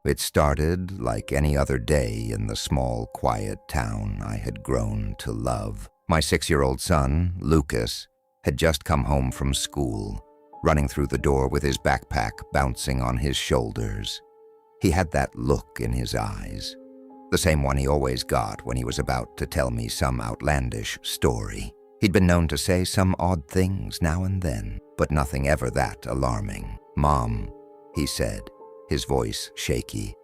It started like any other day in the small, quiet town I had grown to love. My 6-year-old son, Lucas, had just come home from school, running through the door with his backpack bouncing on his shoulders. He had that look in his eyes, the same one he always got when he was about to tell me some outlandish story. He'd been known to say some odd things now and then, but nothing ever that alarming. "Mom," he said, his voice shaky.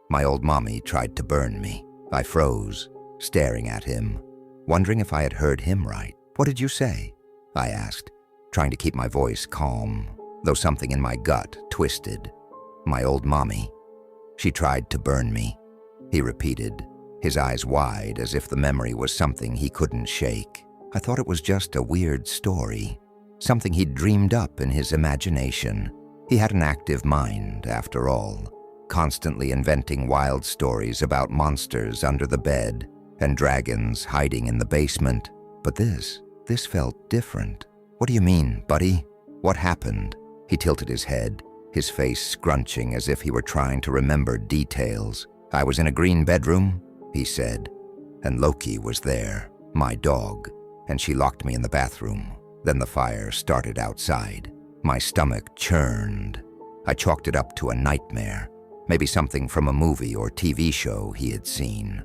"My old mommy tried to burn me." I froze, staring at him, wondering if I had heard him right. "What did you say?" I asked, trying to keep my voice calm, though something in my gut twisted. "My old mommy. She tried to burn me," he repeated, his eyes wide as if the memory was something he couldn't shake. I thought it was just a weird story, something he'd dreamed up in his imagination. He had an active mind, after all, constantly inventing wild stories about monsters under the bed and dragons hiding in the basement. But this felt different. "What do you mean, buddy? What happened?" He tilted his head, his face scrunching as if he were trying to remember details. "I was in a green bedroom," he said, "and Loki was there, my dog, and she locked me in the bathroom. Then the fire started outside." My stomach churned. I chalked it up to a nightmare, maybe something from a movie or TV show he had seen.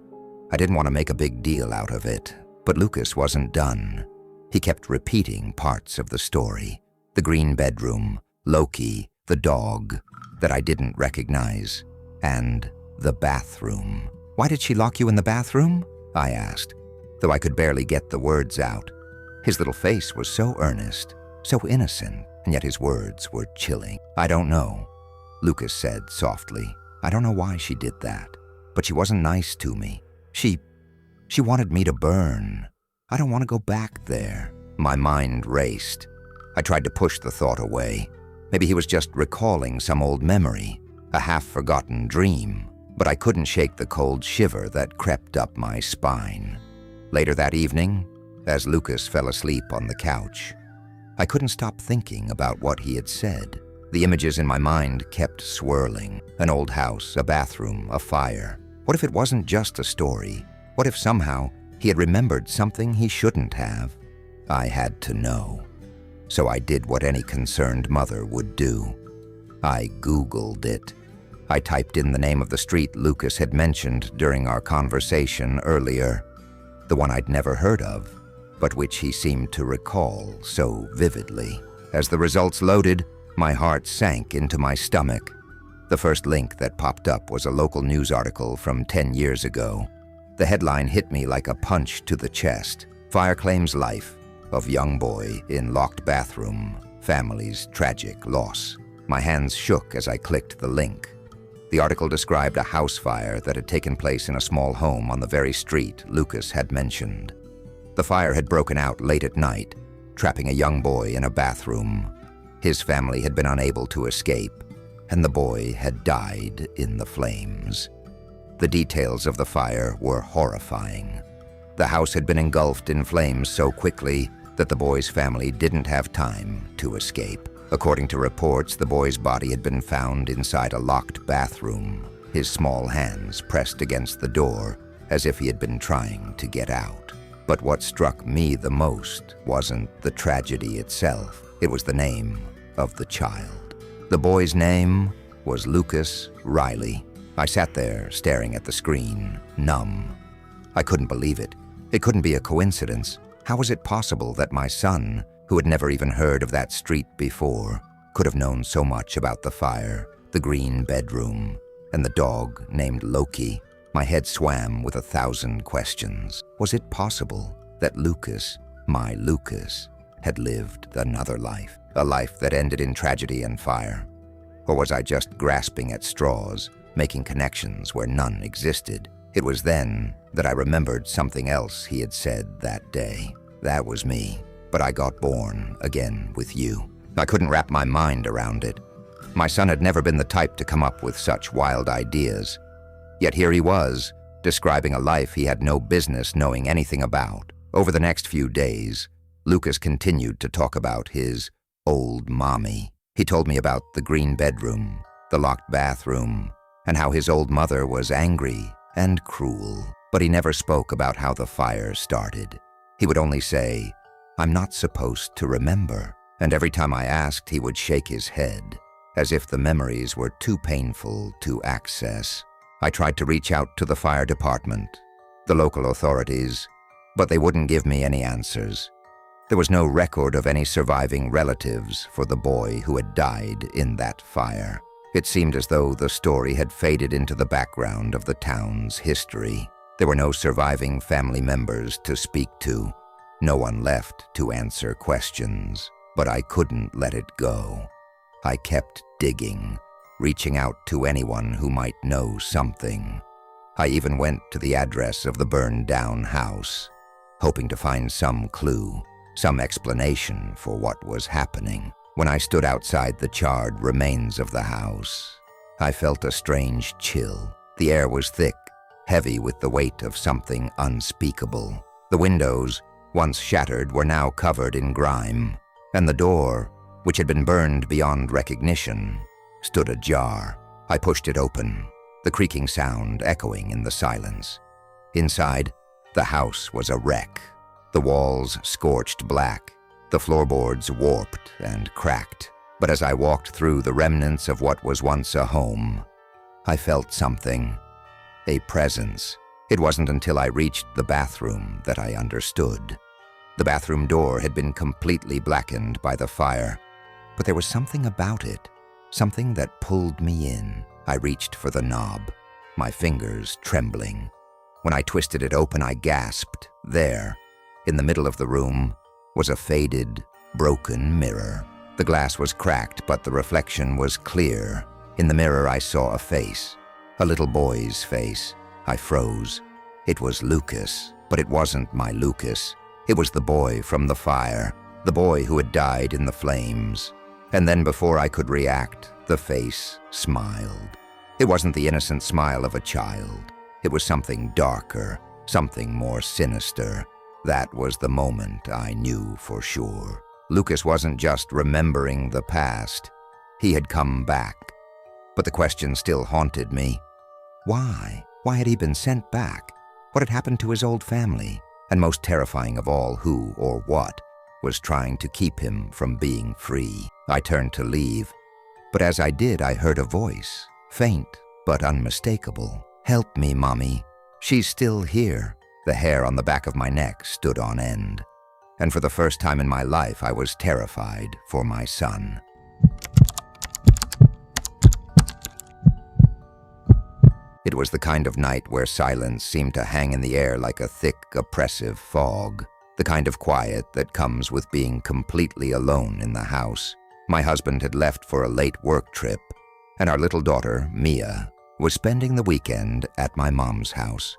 I didn't want to make a big deal out of it, but Lucas wasn't done. He kept repeating parts of the story. The green bedroom, Loki, the dog that I didn't recognize, and the bathroom. "Why did she lock you in the bathroom?" I asked, though I could barely get the words out. His little face was so earnest, so innocent, and yet his words were chilling. "I don't know," Lucas said softly. "I don't know why she did that, but she wasn't nice to me. She wanted me to burn. I don't want to go back there." My mind raced. I tried to push the thought away. Maybe he was just recalling some old memory, a half-forgotten dream, but I couldn't shake the cold shiver that crept up my spine. Later that evening, as Lucas fell asleep on the couch, I couldn't stop thinking about what he had said. The images in my mind kept swirling. An old house, a bathroom, a fire. What if it wasn't just a story? What if somehow he had remembered something he shouldn't have? I had to know. So I did what any concerned mother would do. I Googled it. I typed in the name of the street Lucas had mentioned during our conversation earlier, the one I'd never heard of, but which he seemed to recall so vividly. As the results loaded, my heart sank into my stomach. The first link that popped up was a local news article from 10 years ago. The headline hit me like a punch to the chest. "Fire claims life of young boy in locked bathroom. Family's tragic loss." My hands shook as I clicked the link. The article described a house fire that had taken place in a small home on the very street Lucas had mentioned. The fire had broken out late at night, trapping a young boy in a bathroom. His family had been unable to escape, and the boy had died in the flames. The details of the fire were horrifying. The house had been engulfed in flames so quickly that the boy's family didn't have time to escape. According to reports, the boy's body had been found inside a locked bathroom, his small hands pressed against the door as if he had been trying to get out. But what struck me the most wasn't the tragedy itself. It was the name of the child. The boy's name was Lucas Riley. I sat there staring at the screen, numb. I couldn't believe it. It couldn't be a coincidence. How was it possible that my son, who had never even heard of that street before, could have known so much about the fire, the green bedroom, and the dog named Loki? My head swam with 1,000 questions. Was it possible that Lucas, my Lucas, had lived another life, a life that ended in tragedy and fire? Or was I just grasping at straws, making connections where none existed? It was then that I remembered something else he had said that day. That was me, but I got born again with you. I couldn't wrap my mind around it. My son had never been the type to come up with such wild ideas. Yet here he was, describing a life he had no business knowing anything about. Over the next few days, Lucas continued to talk about his old mommy. He told me about the green bedroom, the locked bathroom, and how his old mother was angry and cruel, but he never spoke about how the fire started. He would only say, "I'm not supposed to remember," and every time I asked, he would shake his head, as if the memories were too painful to access. I tried to reach out to the fire department, the local authorities, but they wouldn't give me any answers. There was no record of any surviving relatives for the boy who had died in that fire. It seemed as though the story had faded into the background of the town's history. There were no surviving family members to speak to, no one left to answer questions, but I couldn't let it go. I kept digging, reaching out to anyone who might know something. I even went to the address of the burned-down house, hoping to find some clue, some explanation for what was happening. When I stood outside the charred remains of the house, I felt a strange chill. The air was thick, heavy with the weight of something unspeakable. The windows, once shattered, were now covered in grime, and the door, which had been burned beyond recognition, stood ajar. I pushed it open, the creaking sound echoing in the silence. Inside, the house was a wreck. The walls scorched black, the floorboards warped and cracked. But as I walked through the remnants of what was once a home, I felt something, a presence. It wasn't until I reached the bathroom that I understood. The bathroom door had been completely blackened by the fire, but there was something about it, something that pulled me in. I reached for the knob, my fingers trembling. When I twisted it open, I gasped. There, in the middle of the room, was a faded, broken mirror. The glass was cracked, but the reflection was clear. In the mirror, I saw a face, a little boy's face. I froze. It was Lucas, but it wasn't my Lucas. It was the boy from the fire, the boy who had died in the flames. And then before I could react, the face smiled. It wasn't the innocent smile of a child. It was something darker, something more sinister. That was the moment I knew for sure. Lucas wasn't just remembering the past. He had come back. But the question still haunted me. Why? Why had he been sent back? What had happened to his old family? And most terrifying of all, who or what was trying to keep him from being free? I turned to leave, but as I did, I heard a voice, faint but unmistakable. "Help me, Mommy. She's still here." The hair on the back of my neck stood on end, and for the first time in my life, I was terrified for my son. It was the kind of night where silence seemed to hang in the air like a thick, oppressive fog, the kind of quiet that comes with being completely alone in the house. My husband had left for a late work trip, and our little daughter, Mia, was spending the weekend at my mom's house.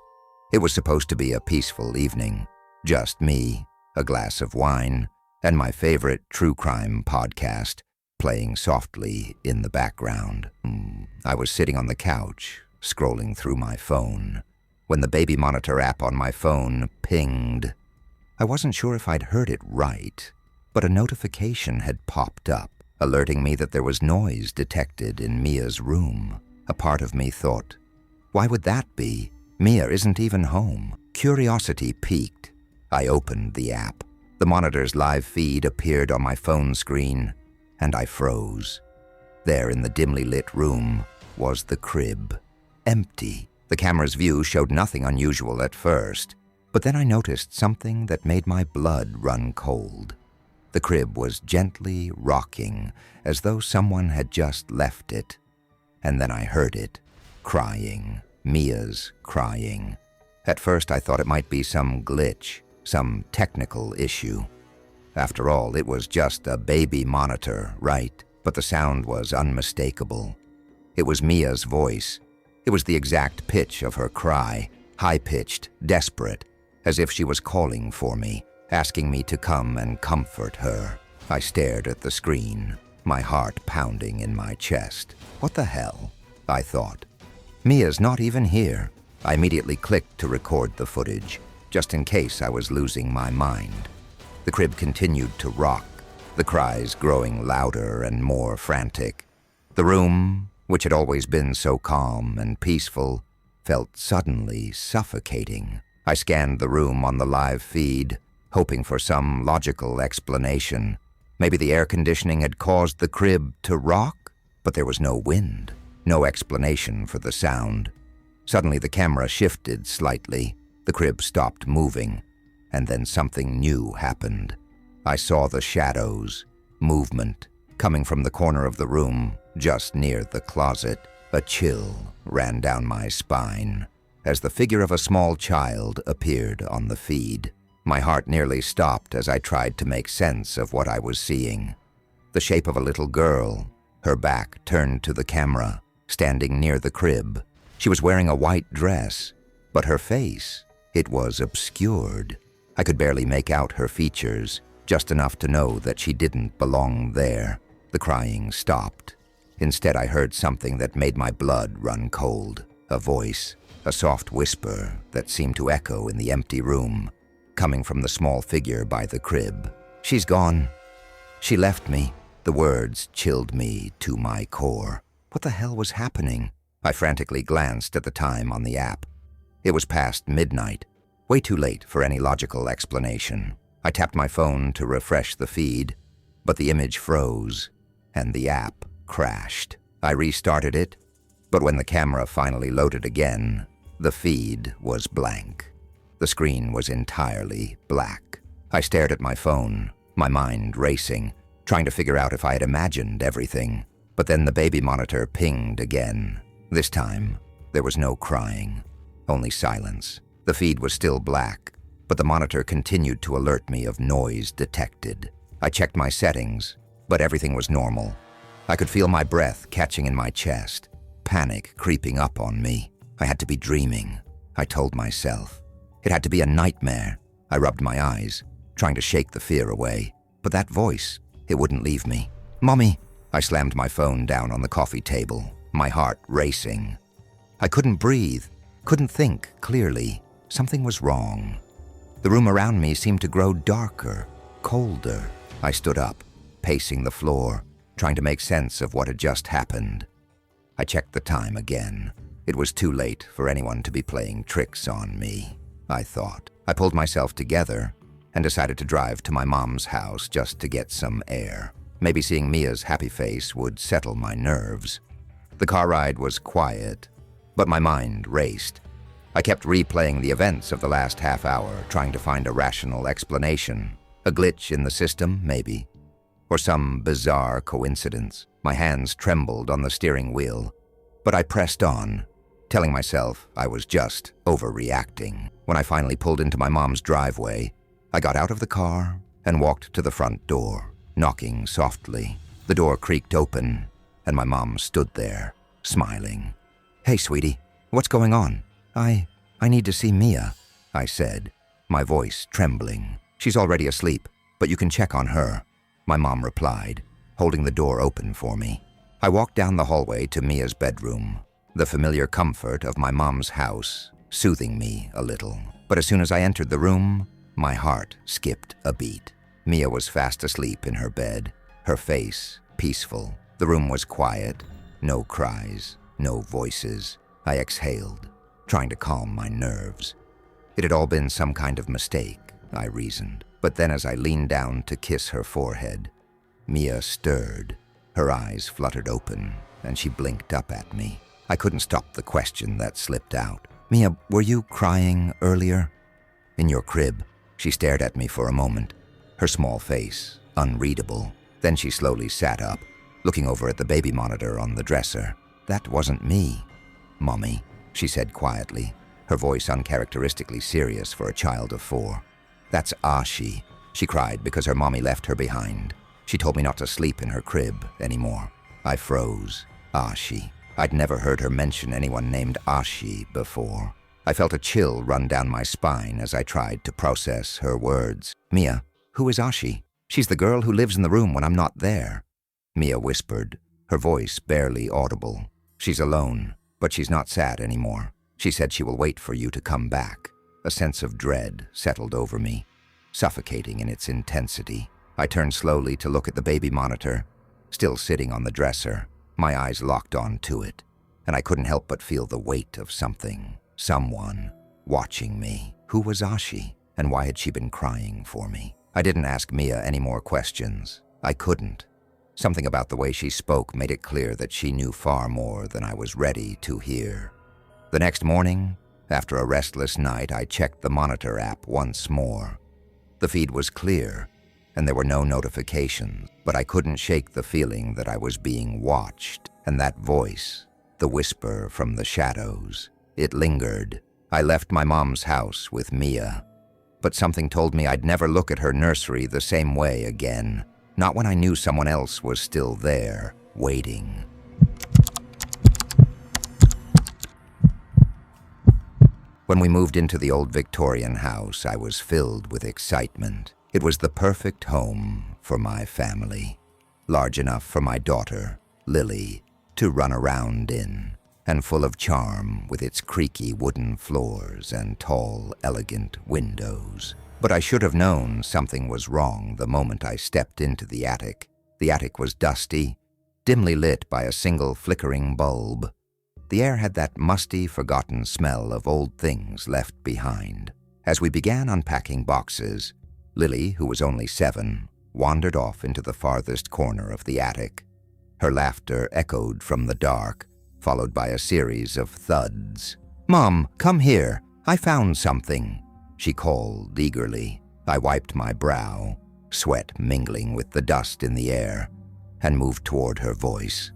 It was supposed to be a peaceful evening, just me, a glass of wine, and my favorite true crime podcast playing softly in the background. I was sitting on the couch, scrolling through my phone, when the baby monitor app on my phone pinged. I wasn't sure if I'd heard it right, but a notification had popped up, alerting me that there was noise detected in Mia's room. A part of me thought, why would that be? Mia isn't even home. Curiosity piqued. I opened the app. The monitor's live feed appeared on my phone screen, and I froze. There in the dimly lit room was the crib. Empty. The camera's view showed nothing unusual at first, but then I noticed something that made my blood run cold. The crib was gently rocking, as though someone had just left it. And then I heard it, crying, Mia's crying. At first I thought it might be some glitch, some technical issue. After all, it was just a baby monitor, right? But the sound was unmistakable. It was Mia's voice. It was the exact pitch of her cry, high-pitched, desperate, as if she was calling for me, asking me to come and comfort her. I stared at the screen, my heart pounding in my chest. What the hell? I thought. Mia's not even here. I immediately clicked to record the footage, just in case I was losing my mind. The crib continued to rock, the cries growing louder and more frantic. The room which had always been so calm and peaceful, felt suddenly suffocating. I scanned the room on the live feed, hoping for some logical explanation. Maybe the air conditioning had caused the crib to rock, but there was no wind, no explanation for the sound. Suddenly the camera shifted slightly, the crib stopped moving, and then something new happened. I saw the shadows, movement, coming from the corner of the room, just near the closet. A chill ran down my spine as the figure of a small child appeared on the feed. My heart nearly stopped as I tried to make sense of what I was seeing. The shape of a little girl, her back turned to the camera, standing near the crib. She was wearing a white dress, but her face, it was obscured. I could barely make out her features, just enough to know that she didn't belong there. The crying stopped. Instead, I heard something that made my blood run cold. A voice, a soft whisper that seemed to echo in the empty room, coming from the small figure by the crib. "She's gone. She left me." The words chilled me to my core. What the hell was happening? I frantically glanced at the time on the app. It was past midnight, way too late for any logical explanation. I tapped my phone to refresh the feed, but the image froze, and the app crashed. I restarted it, but when the camera finally loaded again, the feed was blank. The screen was entirely black. I stared at my phone, my mind racing, trying to figure out if I had imagined everything. But then the baby monitor pinged again. This time, there was no crying, only silence. The feed was still black, but the monitor continued to alert me of noise detected. I checked my settings, but everything was normal. I could feel my breath catching in my chest, panic creeping up on me. I had to be dreaming, I told myself. It had to be a nightmare. I rubbed my eyes, trying to shake the fear away. But that voice, it wouldn't leave me. "Mommy!" I slammed my phone down on the coffee table, my heart racing. I couldn't breathe, couldn't think clearly. Something was wrong. The room around me seemed to grow darker, colder. I stood up, pacing the floor, trying to make sense of what had just happened. I checked the time again. It was too late for anyone to be playing tricks on me, I thought. I pulled myself together and decided to drive to my mom's house just to get some air. Maybe seeing Mia's happy face would settle my nerves. The car ride was quiet, but my mind raced. I kept replaying the events of the last half hour, trying to find a rational explanation. A glitch in the system, maybe. Or some bizarre coincidence. My hands trembled on the steering wheel, but I pressed on, telling myself I was just overreacting. When I finally pulled into my mom's driveway, I got out of the car and walked to the front door, knocking softly. The door creaked open, and my mom stood there, smiling. "Hey, sweetie, what's going on?" I need to see Mia," I said, my voice trembling. "She's already asleep, but you can check on her," my mom replied, holding the door open for me. I walked down the hallway to Mia's bedroom, the familiar comfort of my mom's house, soothing me a little. But as soon as I entered the room, my heart skipped a beat. Mia was fast asleep in her bed, her face peaceful. The room was quiet, no cries, no voices. I exhaled, trying to calm my nerves. It had all been some kind of mistake, I reasoned. But then as I leaned down to kiss her forehead, Mia stirred. Her eyes fluttered open, and she blinked up at me. I couldn't stop the question that slipped out. "Mia, were you crying earlier?" "In your crib." She stared at me for a moment, her small face unreadable. Then she slowly sat up, looking over at the baby monitor on the dresser. "That wasn't me, Mommy," she said quietly, her voice uncharacteristically serious for a child of 4. "That's Ashi." She cried because her mommy left her behind. She told me not to sleep in her crib anymore. I froze. Ashi. I'd never heard her mention anyone named Ashi before. I felt a chill run down my spine as I tried to process her words. "Mia, who is Ashi?" "She's the girl who lives in the room when I'm not there," Mia whispered, her voice barely audible. "She's alone, but she's not sad anymore. She said she will wait for you to come back." A sense of dread settled over me, suffocating in its intensity. I turned slowly to look at the baby monitor, still sitting on the dresser. My eyes locked onto it, and I couldn't help but feel the weight of someone, watching me. Who was Ashi, and why had she been crying for me? I didn't ask Mia any more questions. I couldn't. Something about the way she spoke made it clear that she knew far more than I was ready to hear. The next morning, after a restless night, I checked the monitor app once more. The feed was clear, and there were no notifications, but I couldn't shake the feeling that I was being watched, and that voice, the whisper from the shadows, it lingered. I left my mom's house with Mia, but something told me I'd never look at her nursery the same way again, not when I knew someone else was still there, waiting. When we moved into the old Victorian house, I was filled with excitement. It was the perfect home for my family, large enough for my daughter, Lily, to run around in, and full of charm with its creaky wooden floors and tall, elegant windows. But I should have known something was wrong the moment I stepped into the attic. The attic was dusty, dimly lit by a single flickering bulb. The air had that musty, forgotten smell of old things left behind. As we began unpacking boxes, Lily, who was only 7, wandered off into the farthest corner of the attic. Her laughter echoed from the dark, followed by a series of thuds. "Mom, come here. I found something," she called eagerly. I wiped my brow, sweat mingling with the dust in the air, and moved toward her voice.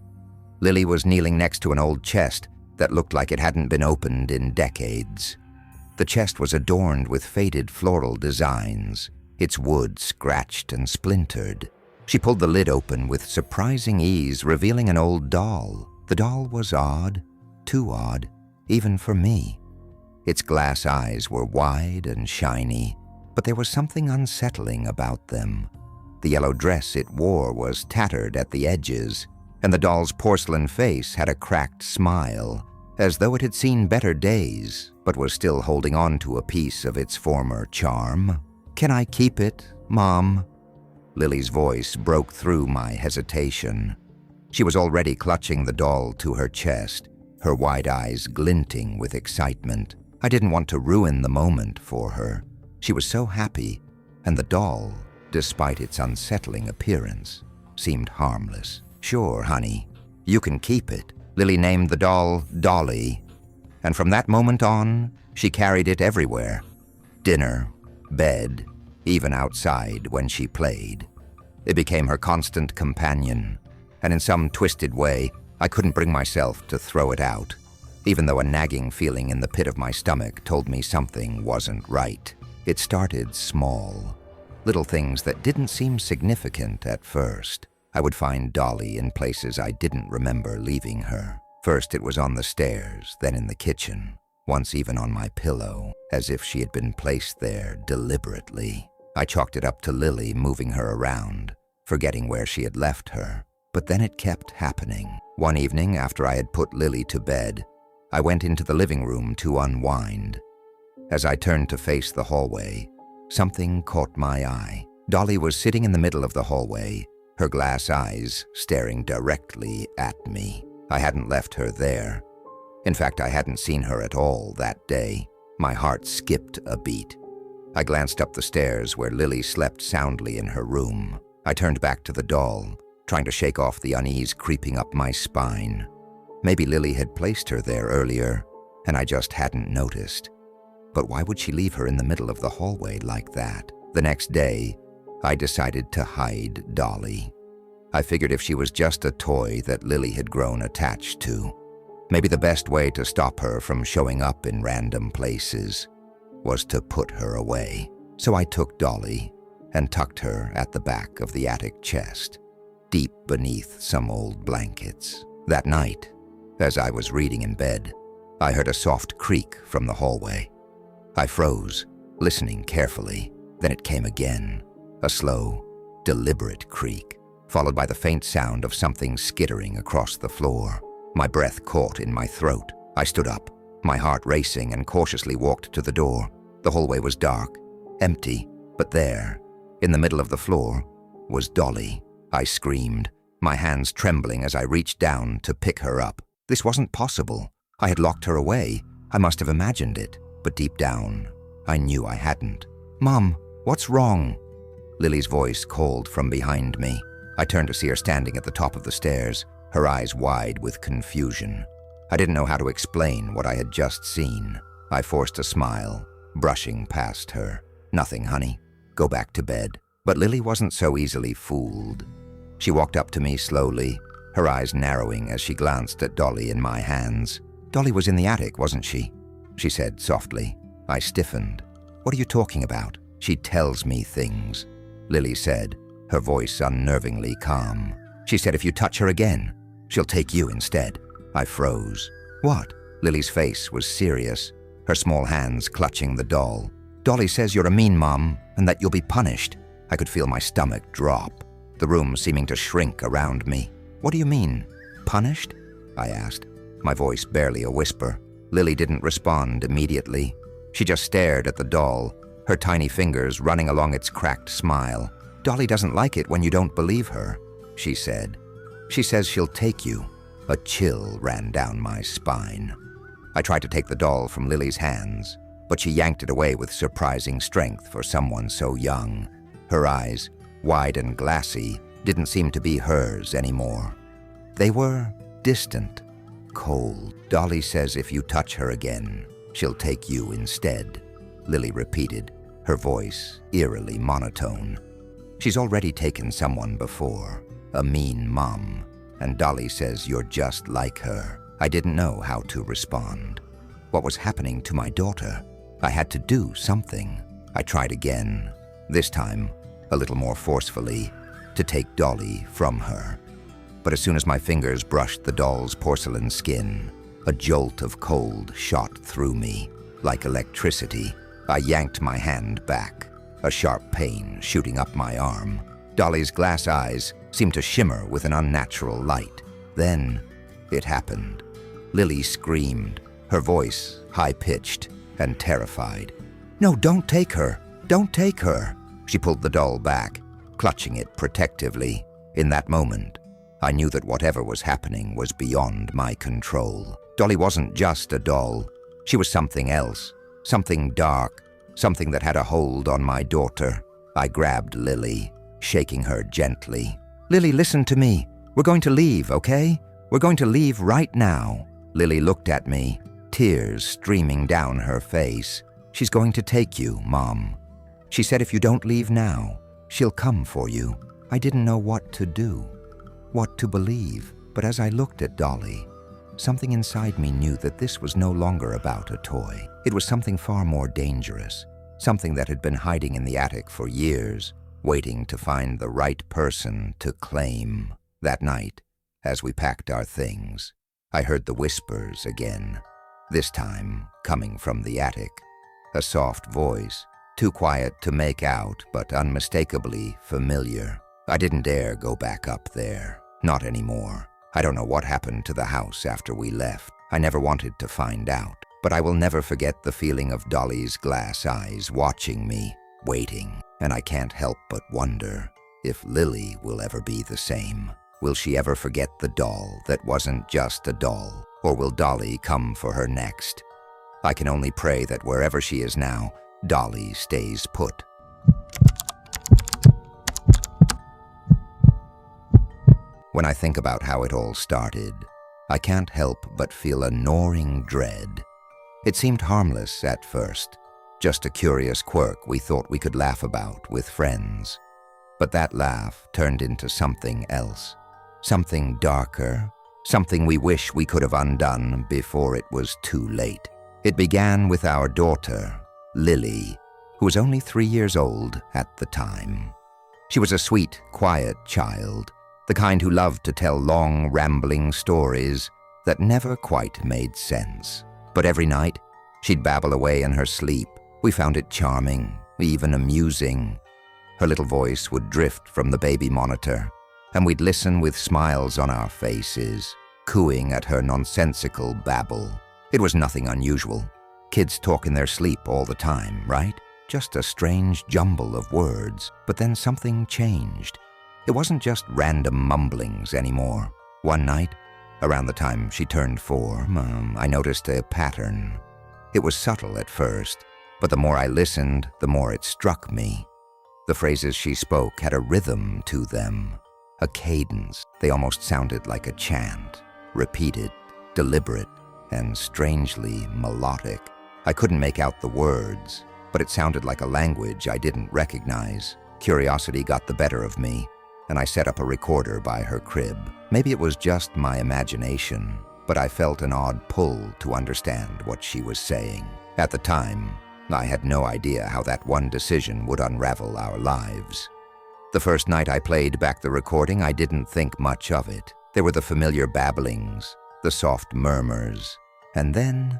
Lily was kneeling next to an old chest that looked like it hadn't been opened in decades. The chest was adorned with faded floral designs, its wood scratched and splintered. She pulled the lid open with surprising ease, revealing an old doll. The doll was odd, too odd, even for me. Its glass eyes were wide and shiny, but there was something unsettling about them. The yellow dress it wore was tattered at the edges, and the doll's porcelain face had a cracked smile, as though it had seen better days, but was still holding on to a piece of its former charm. "Can I keep it, Mom?" Lily's voice broke through my hesitation. She was already clutching the doll to her chest, her wide eyes glinting with excitement. I didn't want to ruin the moment for her. She was so happy, and the doll, despite its unsettling appearance, seemed harmless. "Sure, honey, you can keep it." Lily named the doll Dolly, and from that moment on, she carried it everywhere. Dinner, bed, even outside when she played. It became her constant companion, and in some twisted way, I couldn't bring myself to throw it out, even though a nagging feeling in the pit of my stomach told me something wasn't right. It started small, little things that didn't seem significant at first. I would find Dolly in places I didn't remember leaving her. First it was on the stairs, then in the kitchen, once even on my pillow, as if she had been placed there deliberately. I chalked it up to Lily moving her around, forgetting where she had left her. But then it kept happening. One evening, after I had put Lily to bed, I went into the living room to unwind. As I turned to face the hallway, something caught my eye. Dolly was sitting in the middle of the hallway, her glass eyes staring directly at me. I hadn't left her there. In fact, I hadn't seen her at all that day. My heart skipped a beat. I glanced up the stairs where Lily slept soundly in her room. I turned back to the doll, trying to shake off the unease creeping up my spine. Maybe Lily had placed her there earlier, and I just hadn't noticed. But why would she leave her in the middle of the hallway like that? The next day, I decided to hide Dolly. I figured if she was just a toy that Lily had grown attached to, maybe the best way to stop her from showing up in random places was to put her away. So I took Dolly and tucked her at the back of the attic chest, deep beneath some old blankets. That night, as I was reading in bed, I heard a soft creak from the hallway. I froze, listening carefully. Then it came again, a slow, deliberate creak, followed by the faint sound of something skittering across the floor. My breath caught in my throat. I stood up, my heart racing, and cautiously walked to the door. The hallway was dark, empty, but there, in the middle of the floor, was Dolly. I screamed, my hands trembling as I reached down to pick her up. This wasn't possible. I had locked her away. I must have imagined it, but deep down, I knew I hadn't. "Mom, what's wrong?" Lily's voice called from behind me. I turned to see her standing at the top of the stairs, her eyes wide with confusion. I didn't know how to explain what I had just seen. I forced a smile, brushing past her. "Nothing, honey. Go back to bed." But Lily wasn't so easily fooled. She walked up to me slowly, her eyes narrowing as she glanced at Dolly in my hands. "Dolly was in the attic, wasn't she?" she said softly. I stiffened. "What are you talking about?" "She tells me things," Lily said, her voice unnervingly calm. "She said if you touch her again, she'll take you instead." I froze. "What?" Lily's face was serious, her small hands clutching the doll. "Dolly says you're a mean mom and that you'll be punished." I could feel my stomach drop, the room seeming to shrink around me. "What do you mean? Punished?" I asked, my voice barely a whisper. Lily didn't respond immediately. She just stared at the doll, her tiny fingers running along its cracked smile. "Dolly doesn't like it when you don't believe her," she said. "She says she'll take you." A chill ran down my spine. I tried to take the doll from Lily's hands, but she yanked it away with surprising strength for someone so young. Her eyes, wide and glassy, didn't seem to be hers anymore. They were distant, cold. "Dolly says if you touch her again, she'll take you instead," Lily repeated, her voice eerily monotone. "She's already taken someone before, a mean mom, and Dolly says you're just like her." I didn't know how to respond. What was happening to my daughter? I had to do something. I tried again, this time a little more forcefully, to take Dolly from her. But as soon as my fingers brushed the doll's porcelain skin, a jolt of cold shot through me. Like electricity, I yanked my hand back, a sharp pain shooting up my arm. Dolly's glass eyes seemed to shimmer with an unnatural light. Then it happened. Lily screamed, her voice high-pitched and terrified. "No, don't take her! Don't take her!" She pulled the doll back, clutching it protectively. In that moment, I knew that whatever was happening was beyond my control. Dolly wasn't just a doll. She was something else, something dark, something that had a hold on my daughter. I grabbed Lily, shaking her gently. "Lily, listen to me. We're going to leave, okay? We're going to leave right now." Lily looked at me, tears streaming down her face. "She's going to take you, Mom. She said if you don't leave now, she'll come for you." I didn't know what to do, what to believe, but as I looked at Dolly, something inside me knew that this was no longer about a toy. It was something far more dangerous, something that had been hiding in the attic for years, waiting to find the right person to claim. That night, as we packed our things, I heard the whispers again, this time coming from the attic. A soft voice, too quiet to make out, but unmistakably familiar. I didn't dare go back up there, not anymore. I don't know what happened to the house after we left. I never wanted to find out, but I will never forget the feeling of Dolly's glass eyes watching me, waiting, and I can't help but wonder if Lily will ever be the same. Will she ever forget the doll that wasn't just a doll, or will Dolly come for her next? I can only pray that wherever she is now, Dolly stays put. When I think about how it all started, I can't help but feel a gnawing dread. It seemed harmless at first, just a curious quirk we thought we could laugh about with friends. But that laugh turned into something else, something darker, something we wish we could have undone before it was too late. It began with our daughter, Lily, who was only 3 years old at the time. She was a sweet, quiet child, the kind who loved to tell long, rambling stories that never quite made sense. But every night, she'd babble away in her sleep. We found it charming, even amusing. Her little voice would drift from the baby monitor, and we'd listen with smiles on our faces, cooing at her nonsensical babble. It was nothing unusual. Kids talk in their sleep all the time, right? Just a strange jumble of words. But then something changed. It wasn't just random mumblings anymore. One night, around the time she turned 4, I noticed a pattern. It was subtle at first, but the more I listened, the more it struck me. The phrases she spoke had a rhythm to them, a cadence. They almost sounded like a chant, repeated, deliberate, and strangely melodic. I couldn't make out the words, but it sounded like a language I didn't recognize. Curiosity got the better of me, and I set up a recorder by her crib. Maybe it was just my imagination, but I felt an odd pull to understand what she was saying. At the time, I had no idea how that one decision would unravel our lives. The first night I played back the recording, I didn't think much of it. There were the familiar babblings, the soft murmurs, and then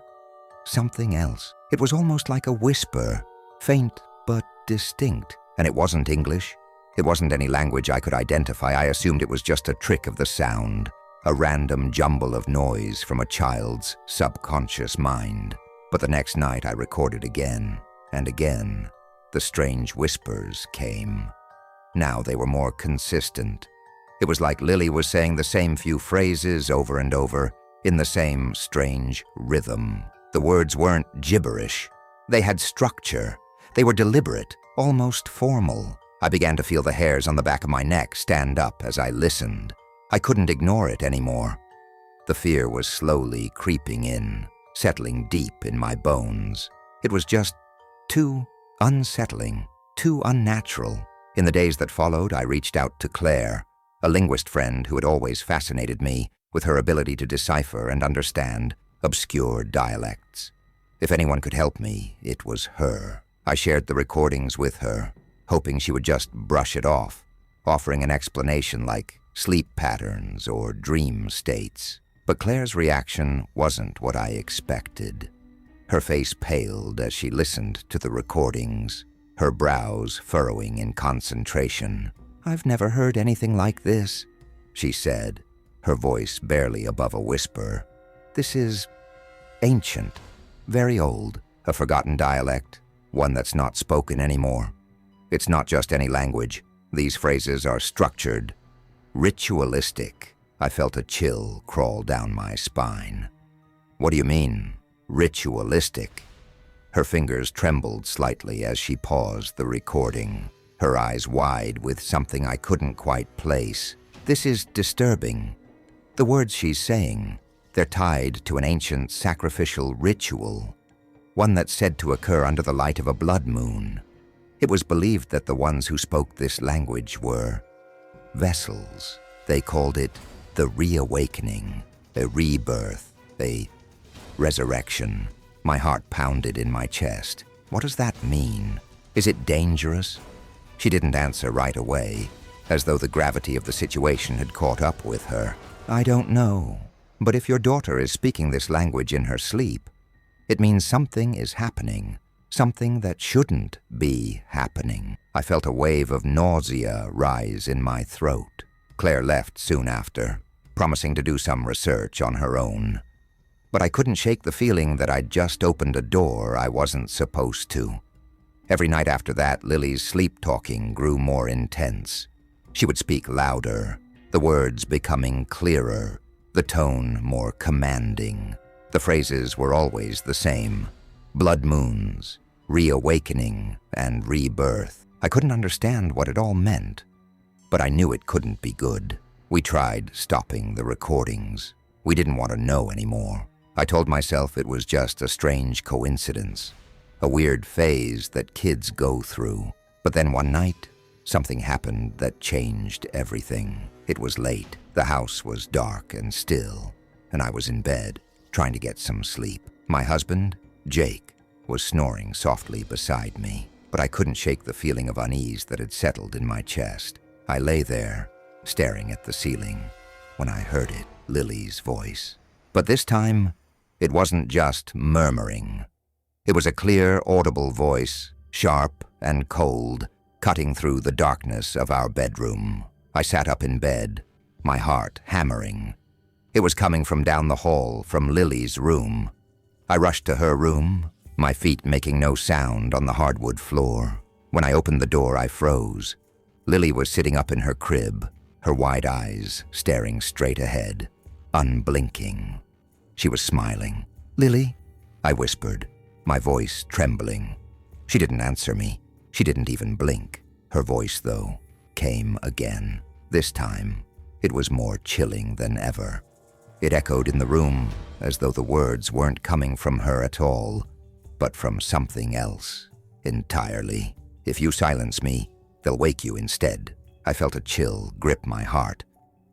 something else. It was almost like a whisper, faint but distinct, and it wasn't English. It wasn't any language I could identify. I assumed it was just a trick of the sound, a random jumble of noise from a child's subconscious mind. But the next night I recorded again, and again. The strange whispers came. Now they were more consistent. It was like Lily was saying the same few phrases over and over, in the same strange rhythm. The words weren't gibberish. They had structure. They were deliberate, almost formal. I began to feel the hairs on the back of my neck stand up as I listened. I couldn't ignore it anymore. The fear was slowly creeping in, settling deep in my bones. It was just too unsettling, too unnatural. In the days that followed, I reached out to Claire, a linguist friend who had always fascinated me with her ability to decipher and understand obscure dialects. If anyone could help me, it was her. I shared the recordings with her, hoping she would just brush it off, offering an explanation like sleep patterns or dream states. But Claire's reaction wasn't what I expected. Her face paled as she listened to the recordings, her brows furrowing in concentration. "I've never heard anything like this," she said, her voice barely above a whisper. "This is ancient, very old, a forgotten dialect, one that's not spoken anymore. It's not just any language. These phrases are structured, ritualistic." I felt a chill crawl down my spine. "What do you mean, ritualistic?" Her fingers trembled slightly as she paused the recording, her eyes wide with something I couldn't quite place. "This is disturbing. The words she's saying, they're tied to an ancient sacrificial ritual, one that's said to occur under the light of a blood moon. It was believed that the ones who spoke this language were vessels. They called it the reawakening, a rebirth, a resurrection." My heart pounded in my chest. What does that mean? Is it dangerous? She didn't answer right away, as though the gravity of the situation had caught up with her. "I don't know, but if your daughter is speaking this language in her sleep, it means something is happening, something that shouldn't be happening." I felt a wave of nausea rise in my throat. Claire left soon after, promising to do some research on her own. But I couldn't shake the feeling that I'd just opened a door I wasn't supposed to. Every night after that, Lily's sleep-talking grew more intense. She would speak louder, the words becoming clearer, the tone more commanding. The phrases were always the same: blood moons, reawakening, and rebirth. I couldn't understand what it all meant, but I knew it couldn't be good. We tried stopping the recordings. We didn't want to know anymore. I told myself it was just a strange coincidence, a weird phase that kids go through. But then one night, something happened that changed everything. It was late. The house was dark and still, and I was in bed, trying to get some sleep. My husband, Jake, was snoring softly beside me, but I couldn't shake the feeling of unease that had settled in my chest. I lay there, staring at the ceiling, when I heard it, Lily's voice. But this time, it wasn't just murmuring. It was a clear, audible voice, sharp and cold, cutting through the darkness of our bedroom. I sat up in bed, my heart hammering. It was coming from down the hall, from Lily's room. I rushed to her room, my feet making no sound on the hardwood floor. When I opened the door, I froze. Lily was sitting up in her crib, her wide eyes staring straight ahead, unblinking. She was smiling. "Lily?" I whispered, my voice trembling. She didn't answer me. She didn't even blink. Her voice, though, came again. This time, it was more chilling than ever. It echoed in the room as though the words weren't coming from her at all, but from something else entirely. "If you silence me, they'll wake you instead." I felt a chill grip my heart,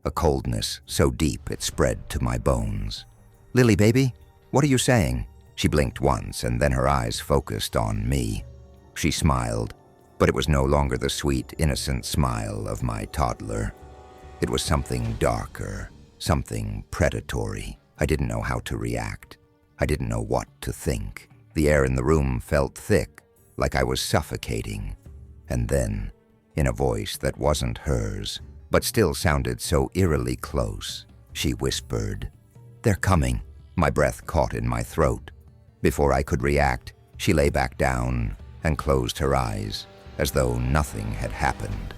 a coldness so deep it spread to my bones. "Lily, baby, what are you saying?" She blinked once, and then her eyes focused on me. She smiled, but it was no longer the sweet, innocent smile of my toddler. It was something darker, something predatory. I didn't know how to react. I didn't know what to think. The air in the room felt thick, like I was suffocating. And then, in a voice that wasn't hers, but still sounded so eerily close, she whispered, "They're coming." My breath caught in my throat. Before I could react, she lay back down and closed her eyes, as though nothing had happened.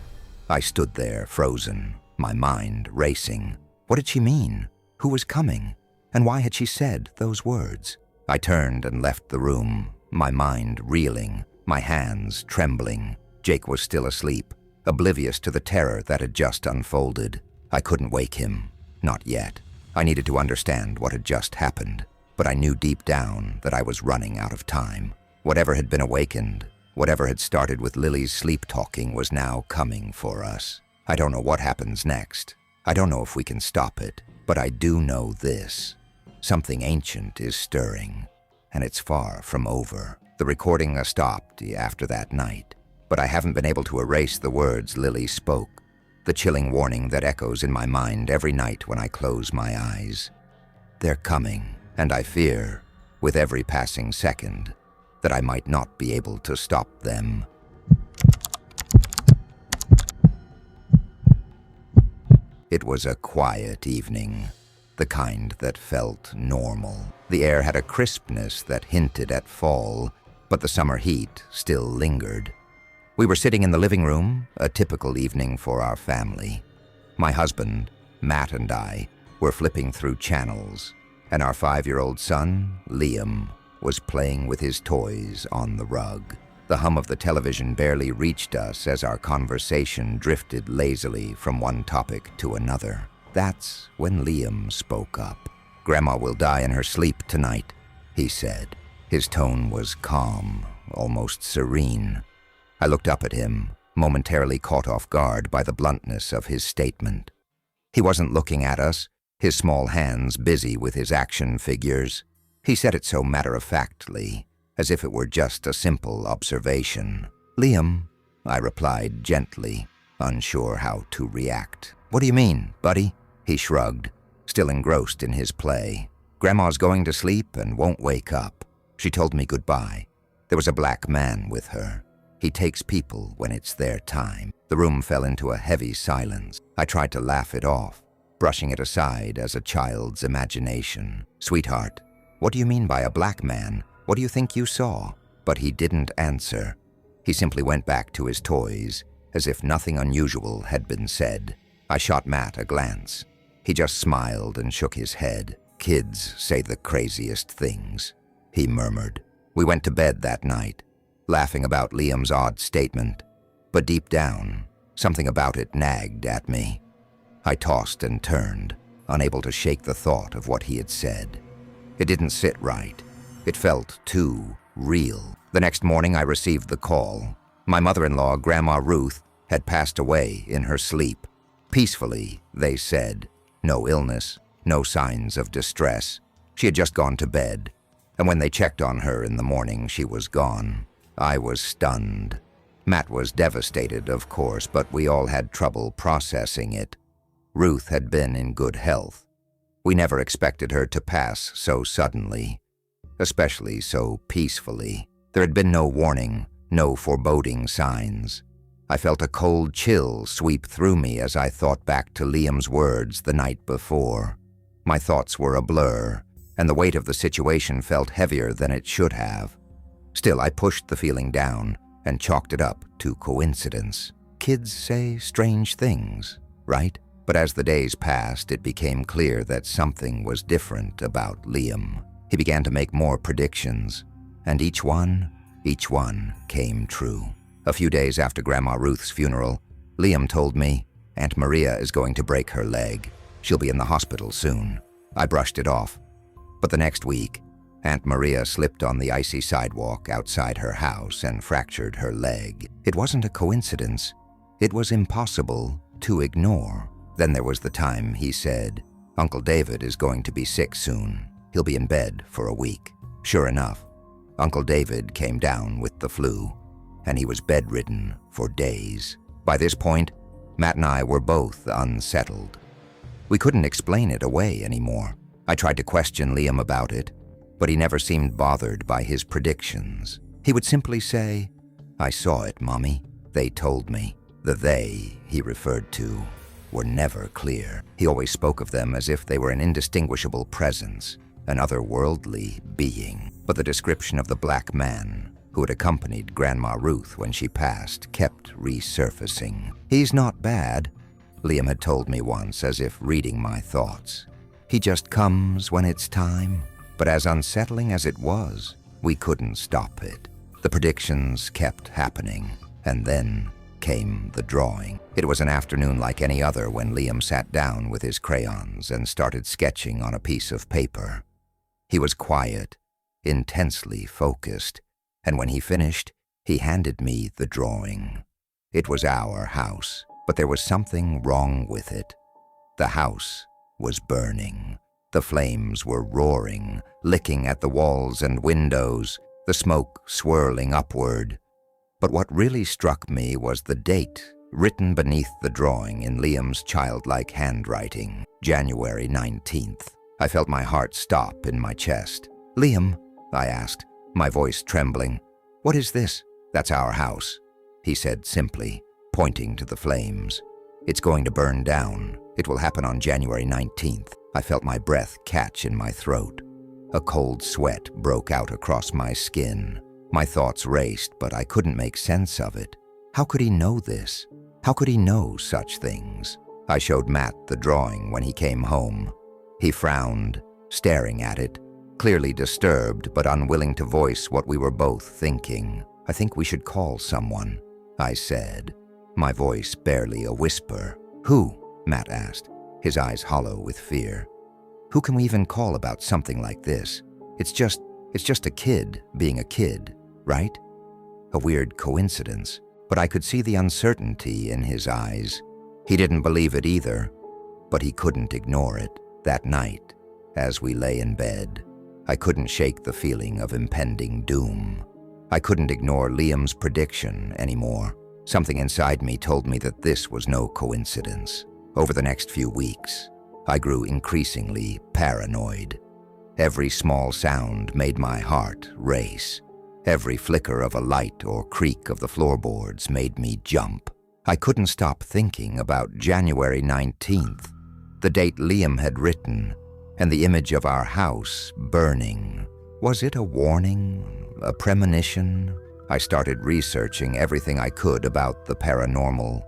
I stood there, frozen, my mind racing. What did she mean? Who was coming? And why had she said those words? I turned and left the room, my mind reeling, my hands trembling. Jake was still asleep, oblivious to the terror that had just unfolded. I couldn't wake him. Not yet. I needed to understand what had just happened, but I knew deep down that I was running out of time. Whatever had been awakened, whatever had started with Lily's sleep-talking was now coming for us. I don't know what happens next. I don't know if we can stop it, but I do know this. Something ancient is stirring, and it's far from over. The recording stopped after that night, but I haven't been able to erase the words Lily spoke, the chilling warning that echoes in my mind every night when I close my eyes. They're coming, and I fear, with every passing second, that I might not be able to stop them. It was a quiet evening, the kind that felt normal. The air had a crispness that hinted at fall, but the summer heat still lingered. We were sitting in the living room, a typical evening for our family. My husband, Matt, and I were flipping through channels, and our 5-year-old son, Liam, was playing with his toys on the rug. The hum of the television barely reached us as our conversation drifted lazily from one topic to another. That's when Liam spoke up. "Grandma will die in her sleep tonight," he said. His tone was calm, almost serene. I looked up at him, momentarily caught off guard by the bluntness of his statement. He wasn't looking at us, his small hands busy with his action figures. He said it so matter-of-factly, as if it were just a simple observation. "Liam," I replied gently, unsure how to react. "What do you mean, buddy?" He shrugged, still engrossed in his play. "Grandma's going to sleep and won't wake up. She told me goodbye. There was a black man with her. He takes people when it's their time." The room fell into a heavy silence. I tried to laugh it off, brushing it aside as a child's imagination. "Sweetheart, what do you mean by a black man? What do you think you saw?" But he didn't answer. He simply went back to his toys, as if nothing unusual had been said. I shot Matt a glance. He just smiled and shook his head. "Kids say the craziest things," he murmured. We went to bed that night, laughing about Liam's odd statement, but deep down, something about it nagged at me. I tossed and turned, unable to shake the thought of what he had said. It didn't sit right. It felt too real. The next morning I received the call. My mother-in-law, Grandma Ruth, had passed away in her sleep. Peacefully, they said. No illness, no signs of distress. She had just gone to bed, and when they checked on her in the morning, she was gone. I was stunned. Matt was devastated, of course, but we all had trouble processing it. Ruth had been in good health. We never expected her to pass so suddenly, especially so peacefully. There had been no warning, no foreboding signs. I felt a cold chill sweep through me as I thought back to Liam's words the night before. My thoughts were a blur, and the weight of the situation felt heavier than it should have. Still, I pushed the feeling down and chalked it up to coincidence. Kids say strange things, right? But as the days passed, it became clear that something was different about Liam. He began to make more predictions, and each one came true. A few days after Grandma Ruth's funeral, Liam told me, "Aunt Maria is going to break her leg. She'll be in the hospital soon." I brushed it off. But the next week, Aunt Maria slipped on the icy sidewalk outside her house and fractured her leg. It wasn't a coincidence. It was impossible to ignore. Then there was the time he said, "Uncle David is going to be sick soon. He'll be in bed for a week." Sure enough, Uncle David came down with the flu, and he was bedridden for days. By this point, Matt and I were both unsettled. We couldn't explain it away anymore. I tried to question Liam about it, but he never seemed bothered by his predictions. He would simply say, "I saw it, Mommy. They told me." The they he referred to were never clear. He always spoke of them as if they were an indistinguishable presence, an otherworldly being. But the description of the black man who had accompanied Grandma Ruth when she passed kept resurfacing. "He's not bad," Liam had told me once, as if reading my thoughts. "He just comes when it's time." But as unsettling as it was, we couldn't stop it. The predictions kept happening, and then came the drawing. It was an afternoon like any other when Liam sat down with his crayons and started sketching on a piece of paper. He was quiet, intensely focused, and when he finished, he handed me the drawing. It was our house, but there was something wrong with it. The house was burning. The flames were roaring, licking at the walls and windows, the smoke swirling upward. But what really struck me was the date written beneath the drawing in Liam's childlike handwriting, January 19th. I felt my heart stop in my chest. "Liam," I asked, my voice trembling, "what is this?" "That's our house," he said simply, pointing to the flames. "It's going to burn down. It will happen on January 19th. I felt my breath catch in my throat. A cold sweat broke out across my skin. My thoughts raced, but I couldn't make sense of it. How could he know this? How could he know such things? I showed Matt the drawing when he came home. He frowned, staring at it, clearly disturbed but unwilling to voice what we were both thinking. "I think we should call someone," I said, my voice barely a whisper. "Who?" Matt asked, his eyes hollow with fear. "Who can we even call about something like this? It's just a kid being a kid, right?" A weird coincidence, but I could see the uncertainty in his eyes. He didn't believe it either, but he couldn't ignore it. That night, as we lay in bed, I couldn't shake the feeling of impending doom. I couldn't ignore Liam's prediction anymore. Something inside me told me that this was no coincidence. Over the next few weeks, I grew increasingly paranoid. Every small sound made my heart race. Every flicker of a light or creak of the floorboards made me jump. I couldn't stop thinking about January 19th, the date Liam had written, and the image of our house burning. Was it a warning? A premonition? I started researching everything I could about the paranormal,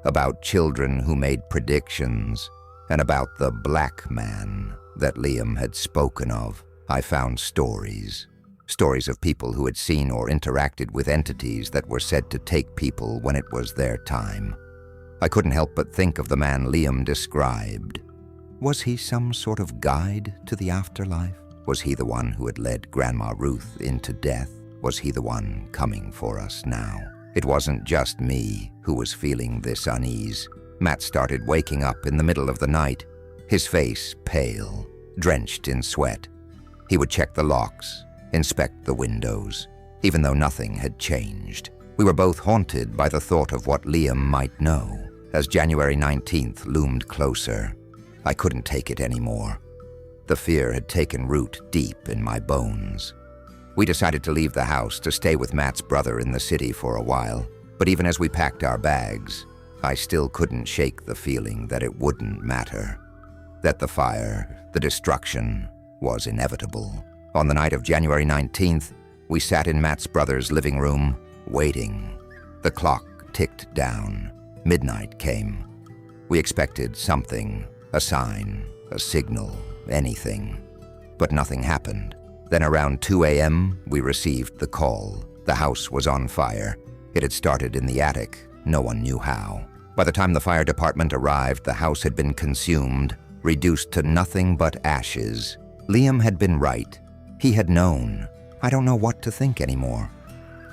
about children who made predictions, and about the black man that Liam had spoken of. I found stories of people who had seen or interacted with entities that were said to take people when it was their time. I couldn't help but think of the man Liam described. Was he some sort of guide to the afterlife? Was he the one who had led Grandma Ruth into death? Was he the one coming for us now? It wasn't just me who was feeling this unease. Matt started waking up in the middle of the night, his face pale, drenched in sweat. He would check the locks, inspect the windows, even though nothing had changed. We were both haunted by the thought of what Liam might know. As January 19th loomed closer, I couldn't take it anymore. The fear had taken root deep in my bones. We decided to leave the house to stay with Matt's brother in the city for a while, but even as we packed our bags, I still couldn't shake the feeling that it wouldn't matter, that the fire, the destruction, was inevitable. On the night of January 19th, we sat in Matt's brother's living room, waiting. The clock ticked down. Midnight came. We expected something, a sign, a signal, anything. But nothing happened. Then around 2 a.m., we received the call. The house was on fire. It had started in the attic. No one knew how. By the time the fire department arrived, the house had been consumed, reduced to nothing but ashes. Liam had been right. He had known. I don't know what to think anymore.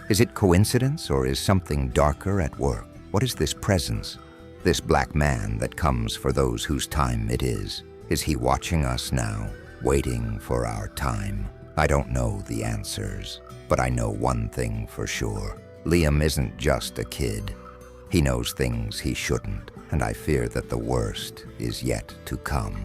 Is it coincidence, or is something darker at work? What is this presence? This black man that comes for those whose time it is? Is he watching us now, waiting for our time? I don't know the answers, but I know one thing for sure. Liam isn't just a kid. He knows things he shouldn't, and I fear that the worst is yet to come.